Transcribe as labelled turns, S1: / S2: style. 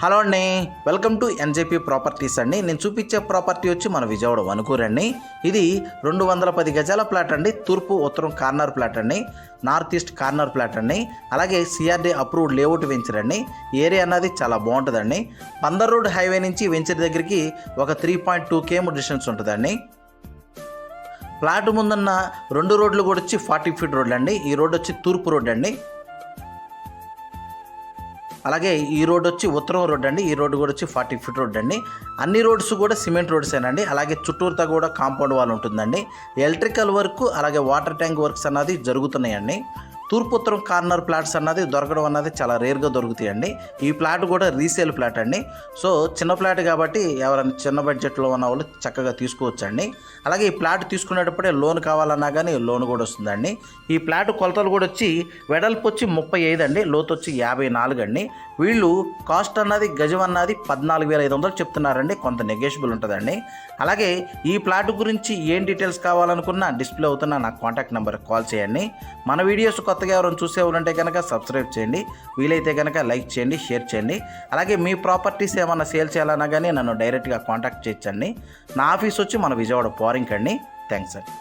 S1: Hello అండి, welcome to NJP properties అండి. నేను చూపించే ప్రాపర్టీ వచ్చి మన విజయవాడ వనుకూరండి. ఇది 210 గజాల ప్లాట్ అండి. తూర్పు ఉత్తరం కార్నర్ ప్లాట్ అండి. నార్త్ ఈస్ట్ కార్నర్ ప్లాట్ అండి. అలాగే సిఆర్డీ అప్రూవ్డ్ లేఅవుట్ వెంచర్ అండి. ఏరియా అన్నది చాలా బాగుంటుందండి. బందర్ రోడ్ హైవే నుంచి వెంచర్ దగ్గరికి ఒక 3.2 km డిస్టెన్స్ ఉంటుందండి. ప్లాట్ ముందున్న 2 రోడ్లు కూడా వచ్చి 40 ఫీట్ రోడ్లు అండి. ఈ రోడ్ వచ్చి తూర్పు రోడ్ అండి. అలాగే ఈ రోడ్ వచ్చి ఉత్తరం రోడ్ అండి. ఈ రోడ్డు కూడా వచ్చి 40 ఫీట్ రోడ్ అండి. అన్ని రోడ్స్ కూడా సిమెంట్ రోడ్సేనండి. అలాగే చుట్టూరుతా కూడా కాంపౌండ్ వాల్ ఉంటుందండి. ఎలక్ట్రికల్ వర్క్ అలాగే వాటర్ ట్యాంక్ వర్క్స్ అన్నది జరుగుతున్నాయండి. తూర్పు ఉత్తరం కార్నర్ ప్లాట్స్ అన్నది దొరకడం అన్నది చాలా రేర్గా దొరుకుతాయండి. ఈ ప్లాట్ కూడా రీసేల్ ప్లాట్ అండి. సో చిన్న ప్లాట్ కాబట్టి ఎవరైనా చిన్న బడ్జెట్లో ఉన్న వాళ్ళు చక్కగా తీసుకోవచ్చండి. అలాగే ఈ ప్లాట్ తీసుకునేటప్పుడే లోన్ కావాలన్నా కానీ లోన్ కూడా వస్తుందండి. ఈ ప్లాట్ కొలతలు కూడా వచ్చి వెడల్పు వచ్చి 35 అండి, లోతు వచ్చి 54 అండి. వీళ్ళు కాస్ట్ అన్నది గజం అన్నది 14,500 చెప్తున్నారండి. కొంత నెగోషియబుల్ ఉంటుందండి. అలాగే ఈ ప్లాట్ గురించి ఏం డీటెయిల్స్ కావాలనుకున్నా డిస్ప్లే అవుతున్న నా కాంటాక్ట్ నెంబర్కి కాల్ చేయండి. మన వీడియోస్ కొత్తగా ఎవరైనా చూసేవాళ్ళంటే కనుక సబ్స్క్రైబ్ చేయండి. వీలైతే కనుక లైక్ చేయండి, షేర్ చేయండి. అలాగే మీ ప్రాపర్టీస్ ఏమన్నా సేల్ చేయాలన్నా కానీ నన్ను డైరెక్ట్గా కాంటాక్ట్ చేయొచ్చండి. నా ఆఫీస్ వచ్చి మన విజయవాడ పోరింగ్ అండి. థ్యాంక్స్ అండి.